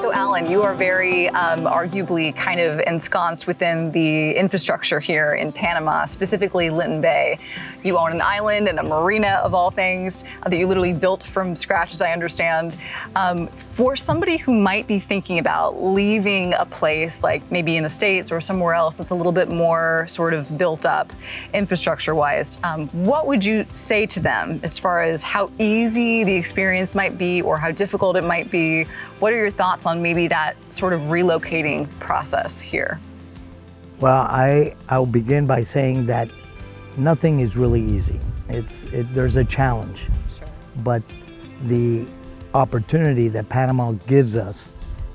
So Allan, you are very arguably kind of ensconced within the infrastructure here in Panama, specifically Linton Bay. You own an island and a marina of all things that you literally built from scratch, as I understand. For somebody who might be thinking about leaving a place like maybe in the States or somewhere else that's a little bit more sort of built up infrastructure-wise, what would you say to them as far as how easy the experience might be or how difficult it might be? What are your thoughts on maybe that sort of relocating process here? Well, I'll begin by saying that nothing is really easy. There's a challenge, Sure. but the opportunity that Panama gives us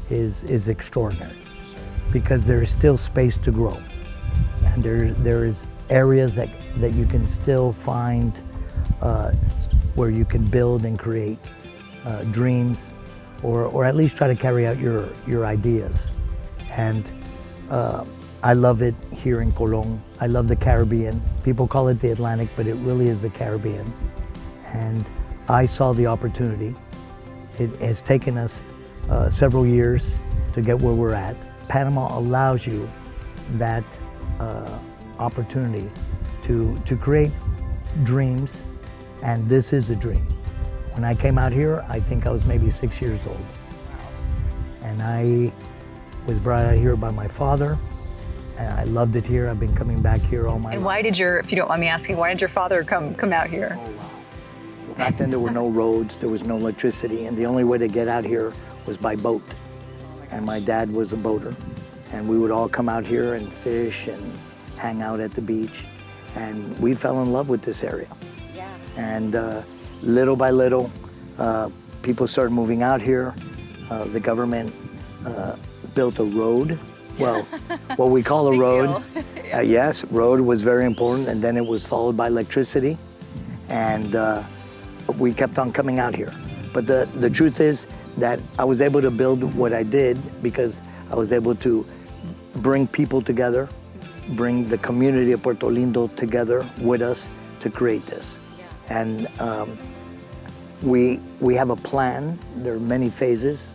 is extraordinary because there is still space to grow. Yes. And there is areas that you can still find where you can build and create dreams, or at least try to carry out your ideas. And I love it here in Colón. I love the Caribbean. People call it the Atlantic, but it really is the Caribbean. And I saw the opportunity. It has taken us several years to get where we're at. Panama allows you that opportunity to create dreams, and this is a dream. When I came out here, I think I was maybe 6 years old. And I was brought out here by my father, and I loved it here. I've been coming back here all my life. And why did if you don't mind me asking, why did your father come out here? Oh, wow. Back then there were no roads, there was no electricity, and the only way to get out here was by boat. And my dad was a boater, and we would all come out here and fish and hang out at the beach, and we fell in love with this area. Yeah. And little by little, people started moving out here. The government built a road. Well, what we call a Big road. deal. Yeah. Yes, road was very important, and then it was followed by electricity. And we kept on coming out here. But the truth is that I was able to build what I did because I was able to bring people together, bring the community of Puerto Lindo together with us to create this. Yeah. And we have a plan. There are many phases,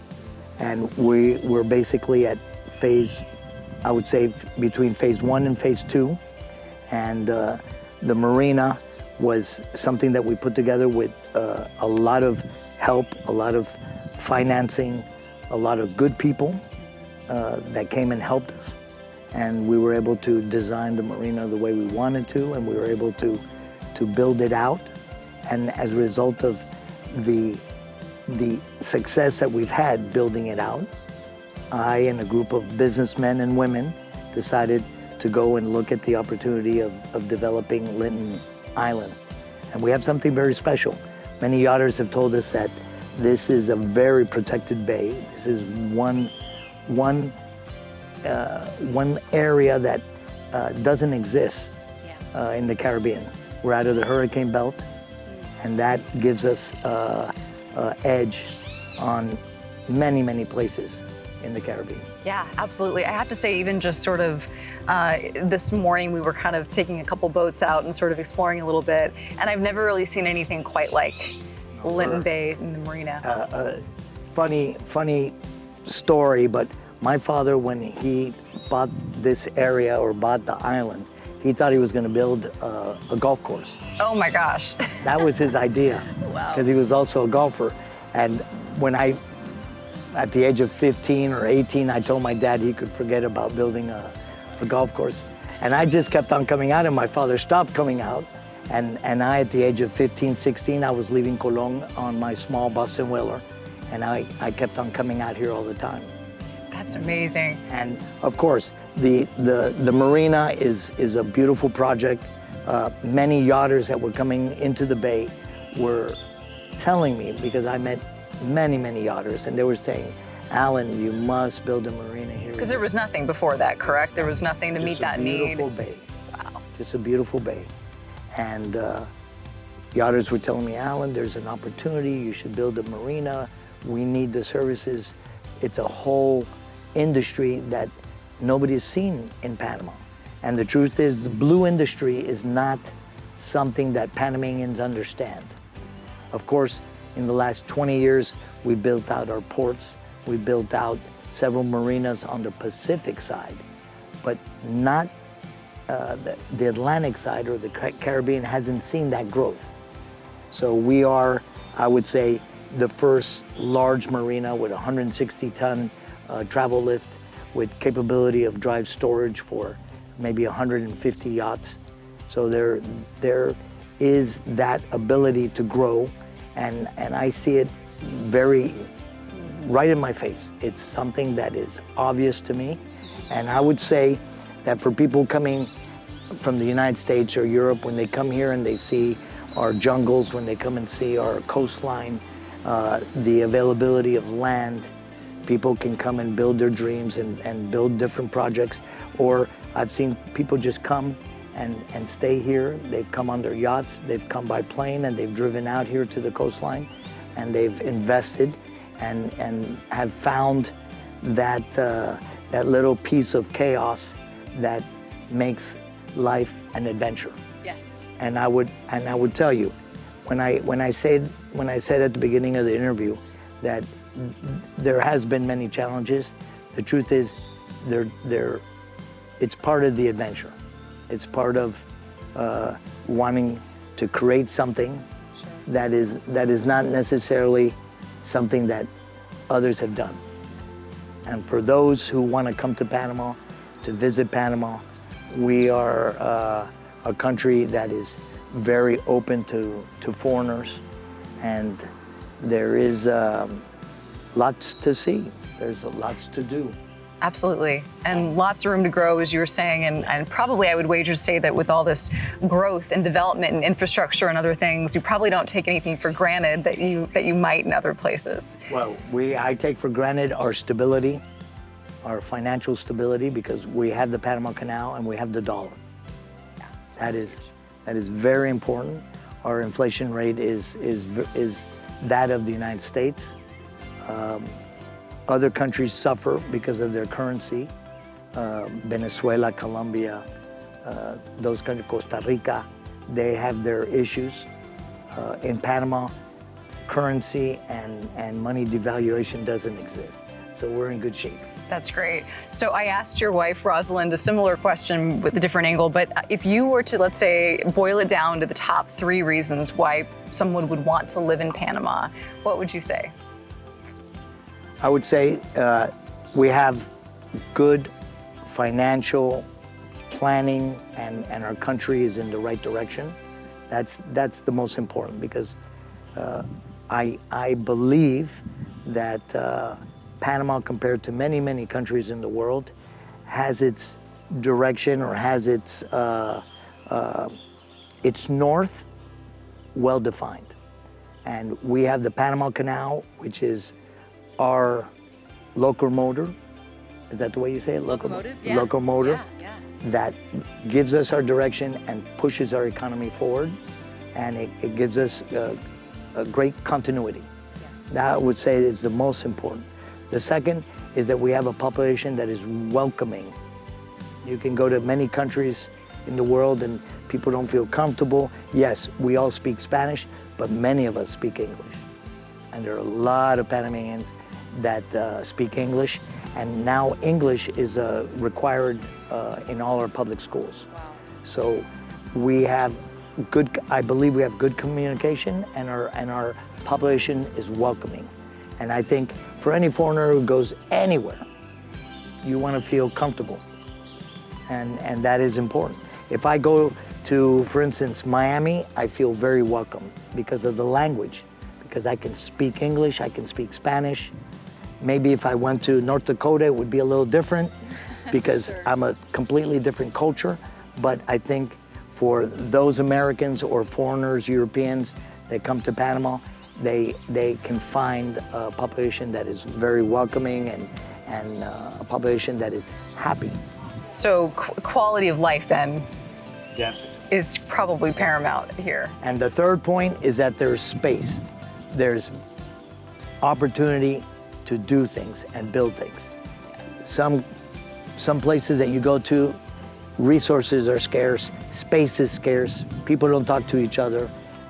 and we're basically at phase, I would say, between phase 1 and phase 2. And the marina was something that we put together with a lot of help, a lot of financing, a lot of good people that came and helped us. And we were able to design the marina the way we wanted to, and we were able to build it out. And as a result of the success that we've had building it out, I and a group of businessmen and women decided to go and look at the opportunity of developing Linton Island. And we have something very special. Many yachters have told us that this is a very protected bay. This is one area that doesn't exist in the Caribbean. We're out of the hurricane belt, and that gives us edge on many places in the Caribbean. Yeah, absolutely. I have to say, even just sort of this morning, we were kind of taking a couple boats out and sort of exploring a little bit, and I've never really seen anything quite like Linton Bay and the marina. Funny story, but my father, when he bought this area or bought the island, he thought he was going to build a golf course. Oh my gosh. That was his idea. Wow. Because he was also a golfer. And when at the age of 15 or 18, I told my dad he could forget about building a golf course. And I just kept on coming out, and my father stopped coming out. And I, at the age of 15, 16, I was leaving Colón on my small Boston Whaler. And I kept on coming out here all the time. That's amazing. And of course, the marina is a beautiful project. Many yachters that were coming into the bay were telling me, because I met many yachters, and they were saying, Allan, you must build a marina here. Because there was nothing before that, correct? There was nothing to meet that need. Just a beautiful bay. Wow. Just a beautiful bay. And yachters were telling me, Allan, there's an opportunity. You should build a marina. We need the services. It's a whole industry that nobody's seen in Panama. And the truth is, the blue industry is not something that Panamanians understand. Of course, in the last 20 years, we built out our ports, We built out several marinas on the Pacific side, but not the Atlantic side or the Caribbean hasn't seen that growth. So we are, I would say, the first large marina with 160-ton travel lift with capability of drive storage for maybe 150 yachts. So there is that ability to grow, and I see it very right in my face. It's something that is obvious to me, and I would say that for people coming from the United States or Europe, when they come here and they see our jungles, when they come and see our coastline, the availability of land, people can come and build their dreams and build different projects. Or I've seen people just come and stay here. They've come on their yachts, they've come by plane, and they've driven out here to the coastline, and they've invested and have found that that little piece of chaos that makes life an adventure. Yes. And I would tell you, when I said at the beginning of the interview that there has been many challenges, the truth is it's part of the adventure. It's part of wanting to create something that is not necessarily something that others have done. And for those who want to come to Panama, to visit Panama, we are a country that is very open to foreigners, and there is lots to see. There's lots to do. Absolutely. And lots of room to grow, as you were saying. And probably I would wager to say that with all this growth and development and infrastructure and other things, you probably don't take anything for granted that you might in other places. Well, I take for granted our stability, our financial stability, because we have the Panama Canal and we have the dollar. That is very important. Our inflation rate is that of the United States. Other countries suffer because of their currency. Venezuela, Colombia, those countries, Costa Rica, they have their issues. In Panama, currency and money devaluation doesn't exist. So we're in good shape. That's great. So I asked your wife, Rosalind, a similar question with a different angle, but if you were to, let's say, boil it down to the top 3 reasons why someone would want to live in Panama, what would you say? I would say we have good financial planning, and our country is in the right direction. That's the most important, because I believe that Panama, compared to many countries in the world, has its direction, or has its north well defined. And we have the Panama Canal, which is our locomotive. Is that the way you say it? Locomotive? Yeah. Locomotive. Yeah. That gives us our direction and pushes our economy forward, and it gives us a great continuity. Yes. That I would say is the most important. The second is that we have a population that is welcoming. You can go to many countries in the world and people don't feel comfortable. Yes, we all speak Spanish, but many of us speak English. And there are a lot of Panamanians that speak English, and now English is required in all our public schools. Wow. So we have I believe we have good communication, and our population is welcoming. And I think for any foreigner who goes anywhere, you want to feel comfortable, and that is important. If I go to, for instance, Miami, I feel very welcome because of the language, because I can speak English, I can speak Spanish. Maybe if I went to North Dakota, it would be a little different because Sure. I'm a completely different culture. But I think for those Americans or foreigners, Europeans that come to Panama, they can find a population that is very welcoming and a population that is happy. So quality of life then Definitely. is probably paramount here. And the third point is that there's space. There's opportunity to do things and build things. Some places that you go to, resources are scarce, space is scarce, people don't talk to each other,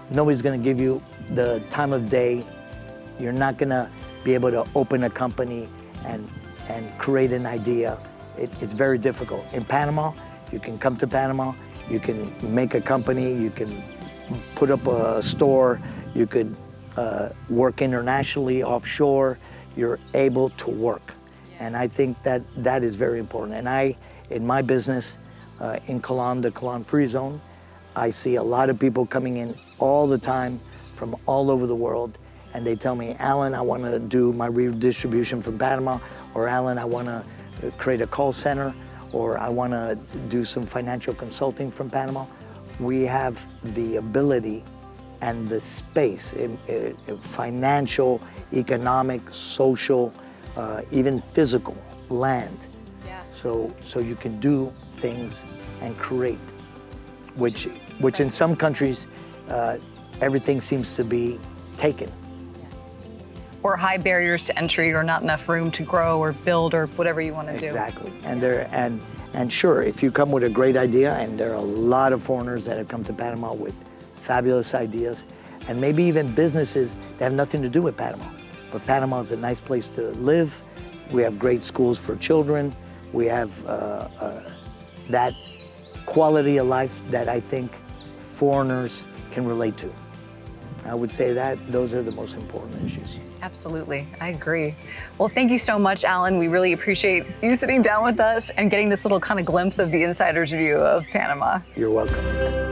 nobody's gonna give you the time of day, you're not gonna be able to open a company and create an idea. It's very difficult. In Panama, you can come to Panama, you can make a company, you can put up a store, you could work internationally, offshore, you're able to work. And I think that is very important. And in my business, in Cologne, the Cologne Free Zone, I see a lot of people coming in all the time from all over the world, and they tell me, Allan, I want to do my redistribution from Panama, or Allan, I want to create a call center, or I want to do some financial consulting from Panama. We have the ability and the space, financial, economic, social, even physical land. Yeah. So you can do things and create, which in some countries, everything seems to be taken. Yes. Or high barriers to entry, or not enough room to grow or build or whatever you want to do. Exactly. And sure, if you come with a great idea, and there are a lot of foreigners that have come to Panama with fabulous ideas, and maybe even businesses that have nothing to do with Panama. But Panama is a nice place to live. We have great schools for children. We have that quality of life that I think foreigners can relate to. I would say that those are the most important issues. Absolutely, I agree. Well, thank you so much, Allan. We really appreciate you sitting down with us and getting this little kind of glimpse of the insider's view of Panama. You're welcome.